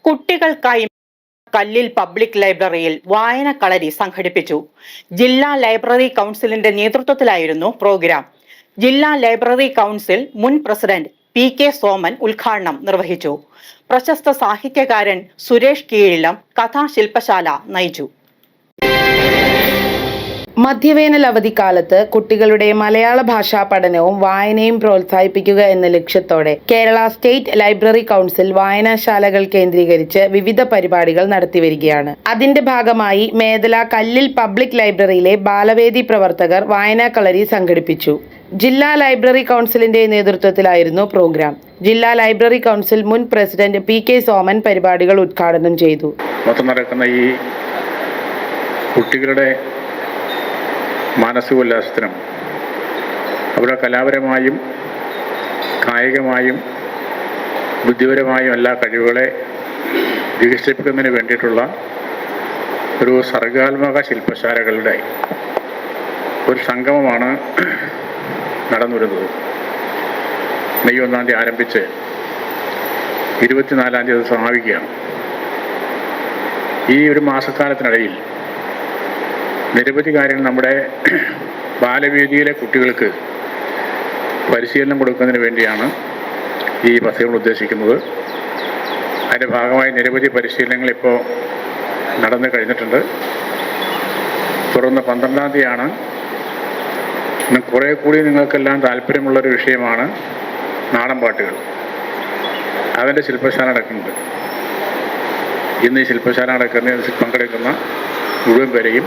കുട്ടികൾക്കായി കല്ലിൽ പബ്ലിക് ലൈബ്രറിയിൽ വായനക്കളരി സംഘടിപ്പിച്ചു. ജില്ലാ ലൈബ്രറി കൗൺസിലിന്റെ നേതൃത്വത്തിലായിരുന്നു പ്രോഗ്രാം. ജില്ലാ ലൈബ്രറി കൗൺസിൽ മുൻ പ്രസിഡന്റ് പി.കെ. സോമൻ ഉദ്ഘാടനം നിർവഹിച്ചു. പ്രശസ്ത സാഹിത്യകാരൻ സുരേഷ് കീഴിലം കഥാശില്പശാല നയിച്ചു. മധ്യവേനൽ അവധിക്കാലത്ത് കുട്ടികളുടെ മലയാള ഭാഷാ പഠനവും വായനയും പ്രോത്സാഹിപ്പിക്കുക എന്ന ലക്ഷ്യത്തോടെ കേരള സ്റ്റേറ്റ് ലൈബ്രറി കൗൺസിൽ വായനാശാലകൾ കേന്ദ്രീകരിച്ച് വിവിധ പരിപാടികൾ നടത്തിവരികയാണ്. അതിന്റെ ഭാഗമായി മേദല കല്ലിൽ പബ്ലിക് ലൈബ്രറിയിലെ ബാലവേദി പ്രവർത്തകർ വായനാക്കളരി സംഘടിപ്പിച്ചു. ജില്ലാ ലൈബ്രറി കൗൺസിലിന്റെ നേതൃത്വത്തിലായിരുന്നു പ്രോഗ്രാം. ജില്ലാ ലൈബ്രറി കൗൺസിൽ മുൻ പ്രസിഡന്റ് പി.കെ. സോമൻ പരിപാടികൾ ഉദ്ഘാടനം ചെയ്തു. നടക്കുന്ന ഈ കുട്ടികളുടെ മാനസികോല്ലാസത്തിനും അവരുടെ കലാപരമായും കായികമായും ബുദ്ധിപരമായും എല്ലാ കഴിവുകളെ വികസിപ്പിക്കുന്നതിന് വേണ്ടിയിട്ടുള്ള ഒരു സർഗാത്മക ശില്പശാലകളുടെ ഒരു സംഗമമാണ് നടന്നു വരുന്നത്. മെയ് 1 തീയതി ആരംഭിച്ച് 24 തീയതി സമാപിക്കുകയാണ്. ഈ ഒരു മാസക്കാലത്തിനിടയിൽ നിരവധി കാര്യങ്ങൾ നമ്മുടെ ബാലവേദിയിലെ കുട്ടികൾക്ക് പരിശീലനം കൊടുക്കുന്നതിന് വേണ്ടിയാണ് ഈ പദ്ധതികൾ ഉദ്ദേശിക്കുന്നത്. അതിൻ്റെ ഭാഗമായി നിരവധി പരിശീലനങ്ങൾ ഇപ്പോൾ നടന്നു കഴിഞ്ഞിട്ടുണ്ട്. തുടർന്ന് 12 തീയതിയാണ് കുറേ കൂടി നിങ്ങൾക്കെല്ലാം താല്പര്യമുള്ളൊരു വിഷയമാണ് നാടൻ പാട്ടുകൾ. അതിൻ്റെ ശില്പശാല നടക്കുന്നുണ്ട്. ഇന്ന് ഈ ശില്പശാല നടക്കുന്നതിൽ പങ്കെടുക്കുന്ന മുഴുവൻ പേരെയും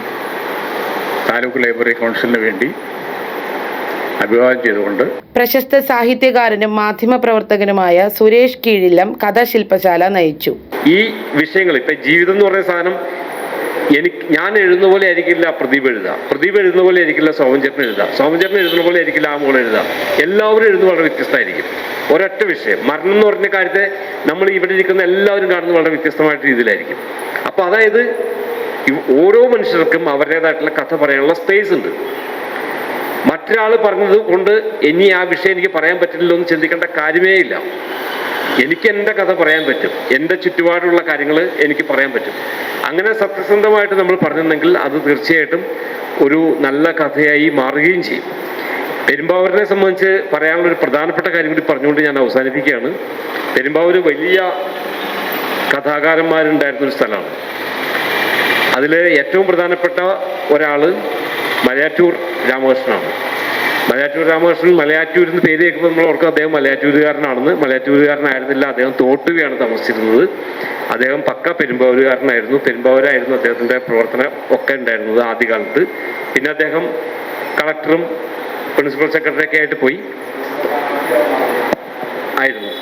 താലൂക്ക് ലൈബ്രറി കൗൺസിലിന് വേണ്ടി അഭിവാദ്യം ചെയ്തുകൊണ്ട് പ്രശസ്ത സാഹിത്യകാരനും മാധ്യമപ്രവർത്തകനുമായ സുരേഷ് കീഴിലം കഥാശില്പശാല നയിച്ചു. ഈ വിഷയങ്ങൾ ഇപ്പം ജീവിതം എന്ന് പറയുന്ന സാധനം ഞാൻ എഴുതുന്ന പോലെ ആയിരിക്കില്ല പ്രദീപ് എഴുതുക, പ്രദീപ് എഴുതുന്ന പോലെ ആയിരിക്കില്ല സോമൻചേട്ടൻ എഴുതുക, സോമൻചേട്ടൻ എഴുതുന്ന പോലെ ആയിരിക്കില്ല ആ മോൾ എഴുതുക. എല്ലാവരും എഴുതുന്നത് വളരെ വ്യത്യസ്തമായിരിക്കും. ഒരൊറ്റ വിഷയം മരണം എന്ന് പറഞ്ഞ കാര്യത്തെ നമ്മൾ ഇവിടെ ഇരിക്കുന്ന എല്ലാവരും കാണുന്നത് വളരെ വ്യത്യസ്തമായിട്ട് രീതിയിലായിരിക്കും. അപ്പോൾ അതായത് ഓരോ മനുഷ്യർക്കും അവരുടേതായിട്ടുള്ള കഥ പറയാനുള്ള സ്പേസ് ഉണ്ട്. മറ്റൊരാൾ പറഞ്ഞത് കൊണ്ട് ഇനി ആ വിഷയം എനിക്ക് പറയാൻ പറ്റില്ലല്ലോ എന്ന് ചിന്തിക്കേണ്ട കാര്യമേ ഇല്ല. എനിക്ക് എൻ്റെ കഥ പറയാൻ പറ്റും, എൻ്റെ ചുറ്റുപാടുള്ള കാര്യങ്ങൾ എനിക്ക് പറയാൻ പറ്റും. അങ്ങനെ സത്യസന്ധമായിട്ട് നമ്മൾ പറഞ്ഞിട്ടുണ്ടെങ്കിൽ അത് തീർച്ചയായിട്ടും ഒരു നല്ല കഥയായി മാറുകയും ചെയ്യും. പെരുമ്പാവൂരിനെ സംബന്ധിച്ച് പറയാനുള്ളൊരു പ്രധാനപ്പെട്ട കാര്യം കൂടി പറഞ്ഞുകൊണ്ട് ഞാൻ അവസാനിപ്പിക്കുകയാണ്. പെരുമ്പാവൂർ വലിയ കഥാകാരന്മാരുണ്ടായിരുന്നൊരു സ്ഥലമാണ്. അതിൽ ഏറ്റവും പ്രധാനപ്പെട്ട ഒരാൾ മലയാറ്റൂർ രാമകൃഷ്ണനാണ്. മലയാറ്റൂർ രാമകൃഷ്ണൻ മലയാറ്റൂരിൽ നിന്ന് പേര് കേൾക്കുമ്പോൾ നമ്മൾ ഓർക്കും അദ്ദേഹം മലയാറ്റൂരുകാരനാണെന്ന്. മലയാറ്റൂരുകാരനായിരുന്നില്ല, അദ്ദേഹം തോട്ടുകയാണ് താമസിച്ചിരുന്നത്. അദ്ദേഹം പക്ക പെരുമ്പാവൂരുകാരനായിരുന്നു. പെരുമ്പാവൂരായിരുന്നു അദ്ദേഹത്തിൻ്റെ പ്രവർത്തനം ഒക്കെ ഉണ്ടായിരുന്നത് ആദ്യകാലത്ത്. പിന്നെ അദ്ദേഹം കളക്ടറും പ്രിൻസിപ്പൽ സെക്രട്ടറിയൊക്കെ ആയിട്ട് പോയി ആയിരുന്നു.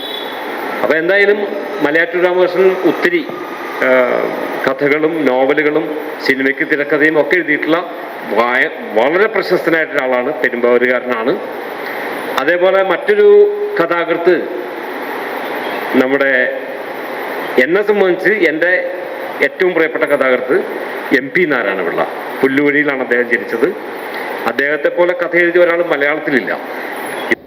അപ്പോൾ എന്തായാലും മലയാറ്റൂർ രാമകൃഷ്ണൻ ഒത്തിരി കഥകളും നോവലുകളും സിനിമയ്ക്ക് തിരക്കഥയും ഒക്കെ എഴുതിയിട്ടുള്ള വളരെ പ്രശസ്തനായിട്ടൊരു ആളാണ്, പെരുമ്പാവൂരുകാരനാണ്. അതേപോലെ മറ്റൊരു കഥാകൃത്ത് നമ്മുടെ എന്നെ സംബന്ധിച്ച് എൻ്റെ ഏറ്റവും പ്രിയപ്പെട്ട കഥാകൃത്ത് MP നാരായണപിള്ള. പുല്ലുവഴിയിലാണ് അദ്ദേഹം ജനിച്ചത്. അദ്ദേഹത്തെ പോലെ കഥ എഴുതിയ ഒരാൾ മലയാളത്തിലില്ല.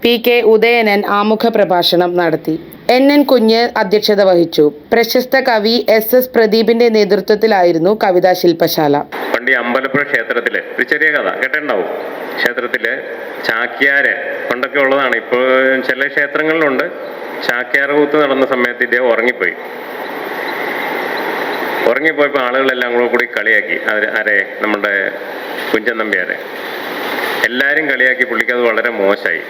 P.K. ഉദയനൻ ആമുഖ പ്രഭാഷണം നടത്തി. N.N. കുഞ്ഞ് അധ്യക്ഷത വഹിച്ചു. പ്രശസ്ത കവി S.S. പ്രദീപിന്റെ നേതൃത്വത്തിലായിരുന്നു കവിതാ ശില്പശാല. പണ്ട് അമ്പലപ്പുഴ ക്ഷേത്രത്തില് ഒരു ചെറിയ കഥ കേട്ടിട്ടുണ്ടാവും. ക്ഷേത്രത്തില് ചാക്യാര് പണ്ടൊക്കെ ഉള്ളതാണ്, ഇപ്പോൾ ചില ക്ഷേത്രങ്ങളിലുണ്ട്. ചാക്യാർ കൂത്ത് നടന്ന സമയത്ത് ഇദ്ദേഹം ഉറങ്ങിപ്പോയപ്പോൾ ആളുകളെല്ലാം കൂടി കളിയാക്കി. ആരെ? നമ്മുടെ കുഞ്ചൻ നമ്പ്യാരെ എല്ലാവരും കളിയാക്കി. പുള്ളിക്കത് വളരെ മോശമായി.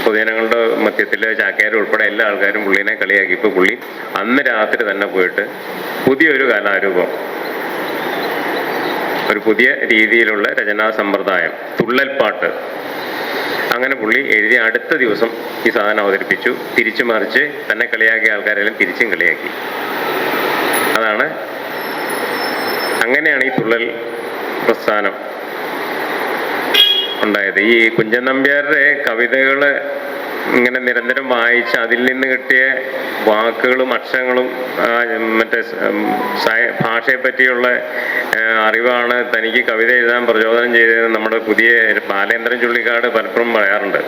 പൊതുജനങ്ങളുടെ മധ്യത്തിൽ ചാക്യാർ ഉൾപ്പെടെ എല്ലാ ആൾക്കാരും പുള്ളീനെ കളിയാക്കി. ഇപ്പോൾ പുള്ളി അന്ന് രാത്രി തന്നെ പോയിട്ട് പുതിയൊരു കലാരൂപം, ഒരു പുതിയ രീതിയിലുള്ള രചനാ സമ്പ്രദായം, തുള്ളൽപ്പാട്ട്, അങ്ങനെ പുള്ളി എഴുതി അടുത്ത ദിവസം ഈ സാധനം അവതരിപ്പിച്ചു. തിരിച്ചു മറിച്ച് തന്നെ കളിയാക്കിയ ആൾക്കാരെല്ലാം തിരിച്ചും കളിയാക്കി. അങ്ങനെയാണ് ഈ തുള്ളൽ പ്രസ്ഥാനം ഉണ്ടായത്. ഈ കുഞ്ചൻ നമ്പ്യാരുടെ കവിതകൾ ഇങ്ങനെ നിരന്തരം വായിച്ച് അതിൽ നിന്ന് കിട്ടിയ വാക്കുകളും അക്ഷരങ്ങളും മറ്റേ ഭാഷയെ പറ്റിയുള്ള അറിവാണ് തനിക്ക് കവിത എഴുതാൻ പ്രചോദനം ചെയ്തതെന്ന് നമ്മുടെ പുതിയ ബാലേന്ദ്രൻ ചുള്ളിക്കാട് പലപ്പോഴും പറയാറുണ്ട്.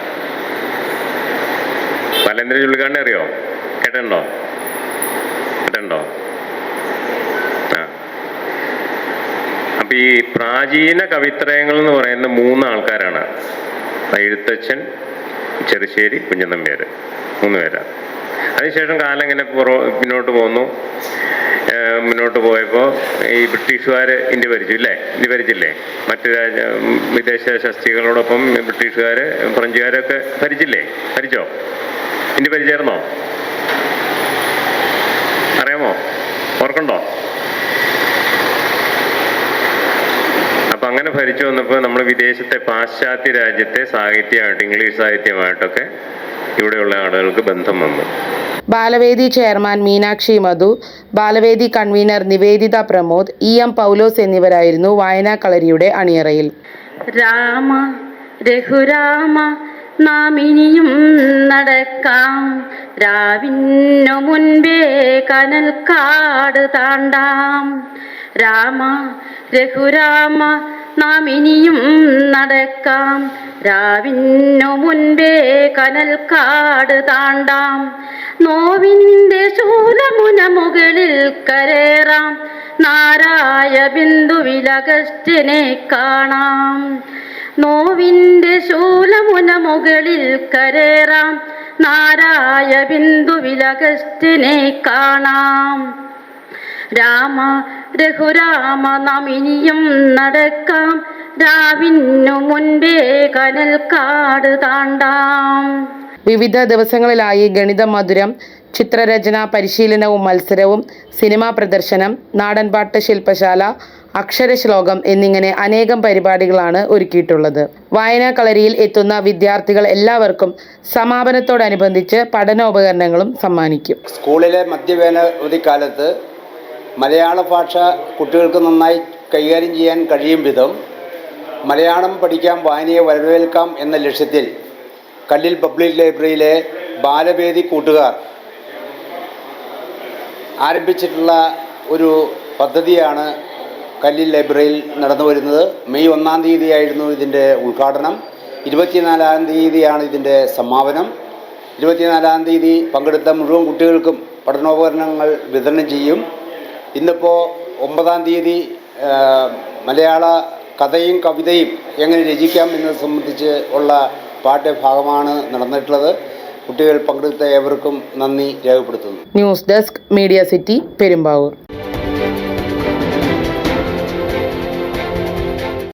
ബാലേന്ദ്രൻ ചുള്ളിക്കാടിനെ അറിയോ? കേട്ടിട്ടുണ്ടോ? കേട്ടിട്ടുണ്ടോ? ആ. അപ്പൊ ഈ പ്രാചീന കവിത്രയങ്ങൾ എന്ന് പറയുന്ന 3 ആൾക്കാരാണ്. എഴുത്തച്ഛൻ, ചെറുശ്ശേരി, കുഞ്ഞനമ്പ്യാർ, 3 പേരാണ്. അതിനുശേഷം കാലം ഇങ്ങനെ മുന്നോട്ട് പോന്നു. മുന്നോട്ട് പോയപ്പോൾ ഈ ബ്രിട്ടീഷുകാർ ഇന്ത്യ ഭരിച്ചു ഇല്ലേ? ഇന്ത്യ ഭരിച്ചില്ലേ? മറ്റു വിദേശ ശക്തികളോടൊപ്പം ബ്രിട്ടീഷുകാർ, ഫ്രഞ്ചുകാരൊക്കെ ഭരിച്ചില്ലേ? ഭരിച്ചോ? ഇന്ത്യ ഭരിച്ചായിരുന്നോ? അറിയാമോ? ഓർക്കണ്ടോ? അപ്പം അങ്ങനെ ഭരിച്ചു വന്നപ്പോൾ നമ്മൾ വിദേശത്തെ പാശ്ചാത്യ രാജ്യത്തെ സാഹിത്യമായിട്ട്, ഇംഗ്ലീഷ് സാഹിത്യമായിട്ടൊക്കെ ഇവിടെയുള്ള ആളുകൾക്ക് ബന്ധം വന്നു. ബാലവേദി ചെയർമാൻ മീനാക്ഷി മധു, ബാലവേദി കൺവീനർ നിവേദിത പ്രമോദ്, EM പൗലോസ് എന്നിവരായിരുന്നു വായനാ കളരിയുടെ അണിയറയിൽ. രാമ രഘുരാമ നാം ഇനിയും നടക്കാം, രാവിനു മുൻപേ കനൽക്കാട് താണ്ടാം. രാമ രഘുരാമ നാം ഇനിയും നടക്കാം, രാവിനു മുൻപേ കനൽക്കാട് താണ്ടാം. നോവിൻ്റെ ശൂലമുന മുകളിൽ കരേറാം, നാരായ ബിന്ദുവിലഗസ്ത്യനെ കാണാം. നോവിൻ്റെ ശൂലമുന മുകളിൽ കരേറാം, നാരായ ബിന്ദുവിലഗസ്ത്യനെ കാണാം. രാമ രഘുരാമ നാം ഇനിയും നടക്കാം, രാവിനു മുൻപേ കനൽക്കാട് താണ്ടാം. വിവിധ ദിവസങ്ങളിലായി ഗണിത മധുരം, ചിത്രരചന പരിശീലനവും മത്സരവും, സിനിമാ പ്രദർശനം, നാടൻപാട്ട് ശില്പശാല, അക്ഷരശ്ലോകം എന്നിങ്ങനെ അനേകം പരിപാടികളാണ് ഒരുക്കിയിട്ടുള്ളത്. വായനാ കളരിയിൽ എത്തുന്ന വിദ്യാർത്ഥികൾ എല്ലാവർക്കും സമാപനത്തോടനുബന്ധിച്ച് പഠനോപകരണങ്ങളും സമ്മാനിക്കും. സ്കൂളിലെ മധ്യവേനവധിക്കാലത്ത് മലയാള ഭാഷ കുട്ടികൾക്ക് നന്നായി കൈകാര്യം ചെയ്യാൻ കഴിയും വിധം മലയാളം പഠിക്കാം, വായനയെ വരവേൽക്കാം എന്ന ലക്ഷ്യത്തിൽ കല്ലിൽ പബ്ലിക് ലൈബ്രറിയിലെ ബാലവേദി കൂട്ടുകാർ ആരംഭിച്ചിട്ടുള്ള ഒരു പദ്ധതിയാണ് കല്ലിൽ ലൈബ്രറിയിൽ നടന്നു വരുന്നത്. മെയ് 1-ാം തീയതിയായിരുന്നു ഇതിൻ്റെ ഉദ്ഘാടനം. 24-ാം തീയതിയാണ് ഇതിൻ്റെ സമാപനം. 24-ാം തീയതി പങ്കെടുത്ത മുഴുവൻ കുട്ടികൾക്കും പഠനോപകരണങ്ങൾ വിതരണം ചെയ്യും. ഇന്നിപ്പോൾ 9-ാം തീയതി മലയാള കഥയും കവിതയും എങ്ങനെ രചിക്കാം എന്നത് സംബന്ധിച്ച് ഉള്ള പാഠ്യഭാഗമാണ് നടന്നിട്ടുള്ളത്. കുട്ടികൾ പങ്കെടുത്ത ഏവർക്കും നന്ദി രേഖപ്പെടുത്തുന്നു. News desk, media city, Perumbavoor.